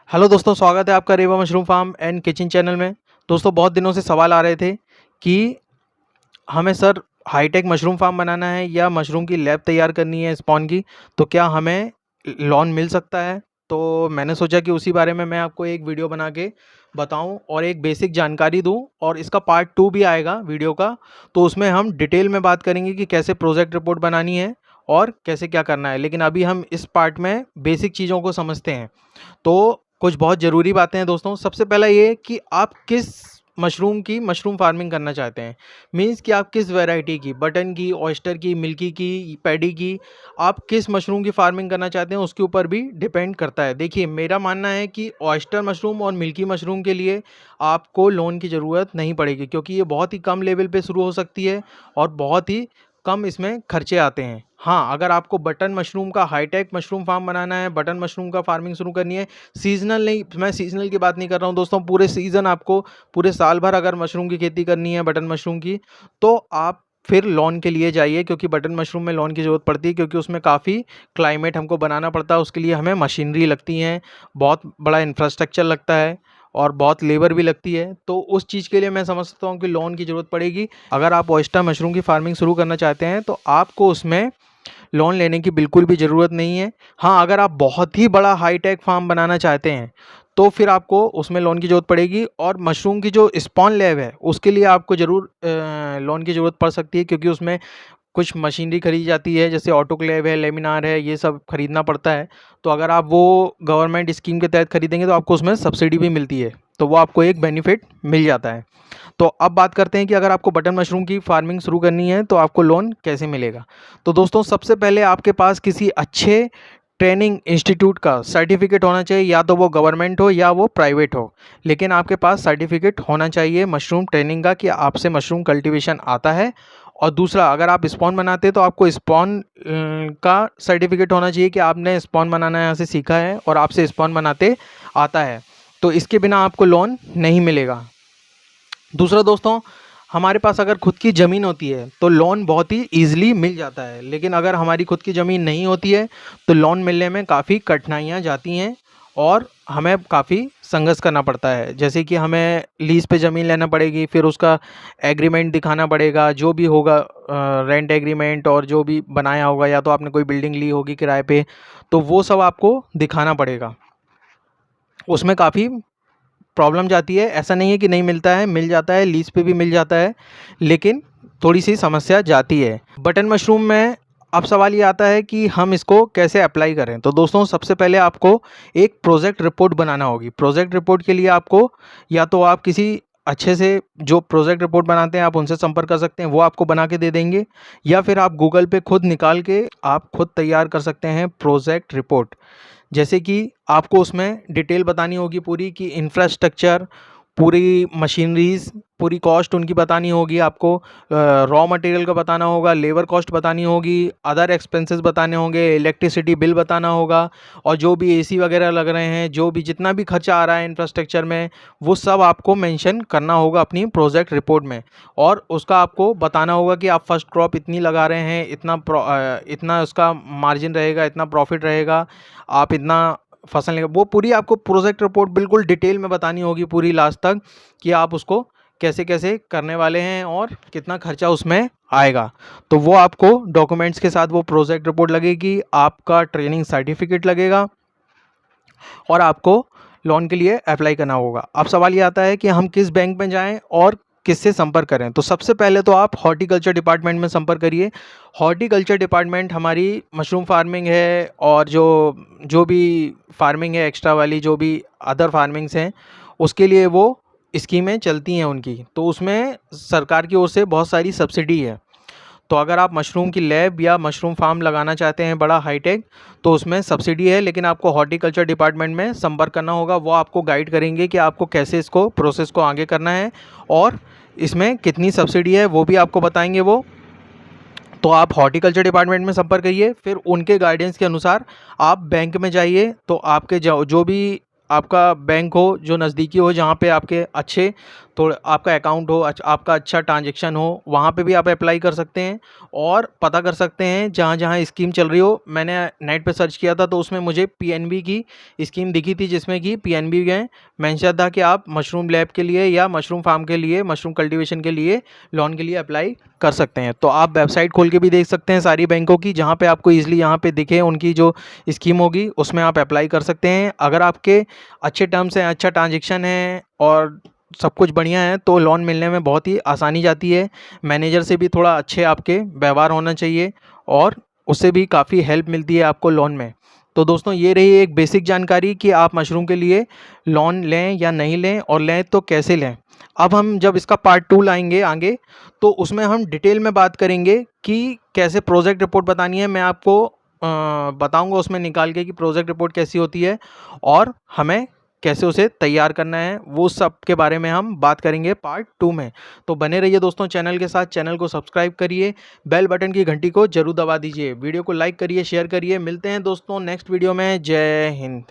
Hello दोस्तों, स्वागत है आपका Rewa mushroom farm and kitchen channel में। दोस्तों, बहुत दिनों से सवाल आ रहे थे कि हमें सर हाईटेक मशरूम फार्म बनाना है या मशरूम की लैब तैयार करनी है स्पॉन की, तो क्या हमें लोन मिल सकता है? तो मैंने सोचा कि उसी बारे में मैं आपको एक वीडियो बना के बताऊं और एक बेसिक जानकारी दूं, और इसका पार्ट 2 भी आएगा वीडियो का। तो उसमें हम डिटेल में बात करेंगे कि कैसे प्रोजेक्ट रिपोर्ट बनानी है और कैसे क्या करना है। लेकिन अभी हम इस पार्ट में बेसिक चीज़ों को समझते हैं। तो कुछ बहुत ज़रूरी बातें हैं दोस्तों। सबसे पहला ये कि आप किस मशरूम की मशरूम फार्मिंग करना चाहते हैं। मीन्स कि आप किस वैरायटी की, बटन की, ऑयस्टर की, मिल्की की, पैडी की, आप किस मशरूम की फार्मिंग करना चाहते हैं उसके ऊपर भी डिपेंड करता है। देखिए, मेरा मानना है कि ऑयस्टर मशरूम और मिल्की मशरूम के लिए आपको लोन की ज़रूरत नहीं पड़ेगी, क्योंकि ये बहुत ही कम लेवल पे शुरू हो सकती है और बहुत ही कम इसमें खर्चे आते हैं। हाँ, अगर आपको बटन मशरूम का हाईटेक मशरूम फार्म बनाना है, बटन मशरूम का फार्मिंग शुरू करनी है, सीज़नल नहीं, मैं सीज़नल की बात नहीं कर रहा हूँ दोस्तों, पूरे सीज़न आपको पूरे साल भर अगर मशरूम की खेती करनी है बटन मशरूम की, तो आप फिर लोन के लिए जाइए, क्योंकि बटन मशरूम में लोन की ज़रूरत पड़ती है, क्योंकि उसमें काफ़ी क्लाइमेट हमको बनाना पड़ता है। उसके लिए हमें मशीनरी लगती हैं, बहुत बड़ा इंफ्रास्ट्रक्चर लगता है और बहुत लेबर भी लगती है। तो उस चीज़ के लिए मैं समझता हूँ कि लोन की ज़रूरत पड़ेगी। अगर आप ऑयस्टर मशरूम की फार्मिंग शुरू करना चाहते हैं तो आपको उसमें लोन लेने की बिल्कुल भी ज़रूरत नहीं है। हाँ, अगर आप बहुत ही बड़ा हाईटेक फार्म बनाना चाहते हैं तो फिर आपको उसमें लोन की ज़रूरत पड़ेगी, और मशरूम की जो स्पॉन लैब है उसके लिए आपको ज़रूर लोन की ज़रूरत पड़ सकती है, क्योंकि उसमें कुछ मशीनरी खरीदी जाती है, जैसे ऑटोक्लेव है, लेमिनार है, ये सब खरीदना पड़ता है। तो अगर आप वो गवर्नमेंट स्कीम के तहत खरीदेंगे तो आपको उसमें सब्सिडी भी मिलती है, तो वो आपको एक बेनिफिट मिल जाता है। तो अब बात करते हैं कि अगर आपको बटन मशरूम की फार्मिंग शुरू करनी है तो आपको लोन कैसे मिलेगा। तो दोस्तों, सबसे पहले आपके पास किसी अच्छे ट्रेनिंग इंस्टीट्यूट का सर्टिफिकेट होना चाहिए, या तो वो गवर्नमेंट हो या वो प्राइवेट हो, लेकिन आपके पास सर्टिफिकेट होना चाहिए मशरूम ट्रेनिंग का कि आपसे मशरूम कल्टीवेशन आता है। और दूसरा, अगर आप स्पॉन बनाते हैं तो आपको स्पॉन का सर्टिफिकेट होना चाहिए कि आपने स्पॉन बनाना यहाँ से सीखा है और आपसे स्पॉन बनाते आता है। तो इसके बिना आपको लोन नहीं मिलेगा। दूसरा दोस्तों, हमारे पास अगर खुद की ज़मीन होती है तो लोन बहुत ही ईज़िली मिल जाता है, लेकिन अगर हमारी खुद की ज़मीन नहीं होती है तो लोन मिलने में काफ़ी कठिनाइयाँ जाती हैं और हमें काफ़ी संघर्ष करना पड़ता है। जैसे कि हमें लीज़ पे ज़मीन लेना पड़ेगी, फिर उसका एग्रीमेंट दिखाना पड़ेगा, जो भी होगा रेंट एग्रीमेंट, और जो भी बनाया होगा, या तो आपने कोई बिल्डिंग ली होगी किराए पे, तो वो सब आपको दिखाना पड़ेगा। उसमें काफ़ी प्रॉब्लम जाती है। ऐसा नहीं है कि नहीं मिलता है, मिल जाता है, लीज़ पे भी मिल जाता है, लेकिन थोड़ी-सी समस्या जाती है। बटन मशरूम में अब सवाल ये आता है कि हम इसको कैसे अप्लाई करें? तो दोस्तों, सबसे पहले आपको एक प्रोजेक्ट रिपोर्ट बनाना होगी। प्रोजेक्ट रिपोर्ट के लिए आपको, या तो आप किसी अच्छे से जो प्रोजेक्ट रिपोर्ट बनाते हैं आप उनसे संपर्क कर सकते हैं, वो आपको बना के दे देंगे, या फिर आप गूगल पे खुद निकाल के आप खुद तैयार कर सकते हैं प्रोजेक्ट रिपोर्ट। जैसे कि आपको उसमें डिटेल बतानी होगी पूरी, कि इंफ्रास्ट्रक्चर, पूरी मशीनरीज़, पूरी कॉस्ट उनकी बतानी होगी आपको, रॉ मटेरियल का बताना होगा, लेबर कॉस्ट बतानी होगी, अदर एक्सपेंसेस बताने होंगे, इलेक्ट्रिसिटी बिल बताना होगा, और जो भी एसी वगैरह लग रहे हैं, जो भी जितना भी खर्चा आ रहा है इंफ्रास्ट्रक्चर में, वो सब आपको मेंशन करना होगा अपनी प्रोजेक्ट रिपोर्ट में। और उसका आपको बताना होगा कि आप फर्स्ट क्रॉप इतनी लगा रहे हैं, इतना उसका मार्जिन रहेगा, इतना प्रॉफिट रहेगा, आप इतना फसल लेगा, वो पूरी आपको प्रोजेक्ट रिपोर्ट बिल्कुल डिटेल में बतानी होगी पूरी लास्ट तक, कि आप उसको कैसे कैसे करने वाले हैं और कितना खर्चा उसमें आएगा। तो वो आपको डॉक्यूमेंट्स के साथ वो प्रोजेक्ट रिपोर्ट लगेगी, आपका ट्रेनिंग सर्टिफिकेट लगेगा, और आपको लोन के लिए अप्लाई करना होगा। अब सवाल ये आता है कि हम किस बैंक में जाएं और किससे संपर्क करें। तो सबसे पहले तो आप हॉर्टिकल्चर डिपार्टमेंट में संपर्क करिए। हॉर्टिकल्चर डिपार्टमेंट हमारी मशरूम फार्मिंग है, और जो जो भी फार्मिंग है एक्स्ट्रा वाली, जो भी अदर फार्मिंग्स हैं, उसके लिए वो स्कीमें चलती हैं उनकी। तो उसमें सरकार की ओर से बहुत सारी सब्सिडी है। तो अगर आप मशरूम की लैब या मशरूम फार्म लगाना चाहते हैं बड़ा हाईटेक, तो उसमें सब्सिडी है, लेकिन आपको हॉर्टिकल्चर डिपार्टमेंट में संपर्क करना होगा। वो आपको गाइड करेंगे कि आपको कैसे इसको प्रोसेस को आगे करना है, और इसमें कितनी सब्सिडी है वो भी आपको बताएंगे वो। तो आप हॉर्टिकल्चर डिपार्टमेंट में संपर्क करिए, फिर उनके गाइडेंस के अनुसार आप बैंक में जाइए। तो आपके जो भी आपका बैंक हो, जो नज़दीकी हो, जहाँ पे आपके अच्छे, थोड़ा आपका अकाउंट हो, आपका अच्छा ट्रांजेक्शन हो, वहाँ पे भी आप अप्लाई कर सकते हैं और पता कर सकते हैं जहाँ-जहाँ स्कीम चल रही हो। मैंने नेट पे सर्च किया था तो उसमें मुझे पीएनबी की स्कीम दिखी थी, जिसमें कि पीएनबी में मेंशन था कि आप मशरूम लैब के लिए या मशरूम फार्म के लिए, मशरूम कल्टीवेशन के लिए लोन के लिए अप्लाई कर सकते हैं। तो आप वेबसाइट खोल के भी देख सकते हैं सारी बैंकों की, जहाँ पे आपको ईज़िली यहाँ पे दिखे उनकी जो स्कीम होगी, उसमें आप अप्लाई कर सकते हैं। अगर आपके अच्छे टर्म्स हैं, अच्छा ट्रांजेक्शन है और सब कुछ बढ़िया है, तो लोन मिलने में बहुत ही आसानी जाती है। मैनेजर से भी थोड़ा अच्छे आपके व्यवहार होना चाहिए और उससे भी काफ़ी हेल्प मिलती है आपको लोन में। तो दोस्तों, ये रही एक बेसिक जानकारी कि आप मशरूम के लिए लोन लें या नहीं लें, और लें तो कैसे लें। अब हम जब इसका पार्ट 2 लाएँगे आगे, तो उसमें हम डिटेल में बात करेंगे कि कैसे प्रोजेक्ट रिपोर्ट बतानी है। मैं आपको बताऊँगा उसमें निकाल के कि प्रोजेक्ट रिपोर्ट कैसी होती है और हमें कैसे उसे तैयार करना है, वो सब के बारे में हम बात करेंगे पार्ट 2 में। तो बने रहिए दोस्तों चैनल के साथ, चैनल को सब्सक्राइब करिए, बेल बटन की घंटी को ज़रूर दबा दीजिए, वीडियो को लाइक करिए, शेयर करिए। मिलते हैं दोस्तों नेक्स्ट वीडियो में। जय हिंद।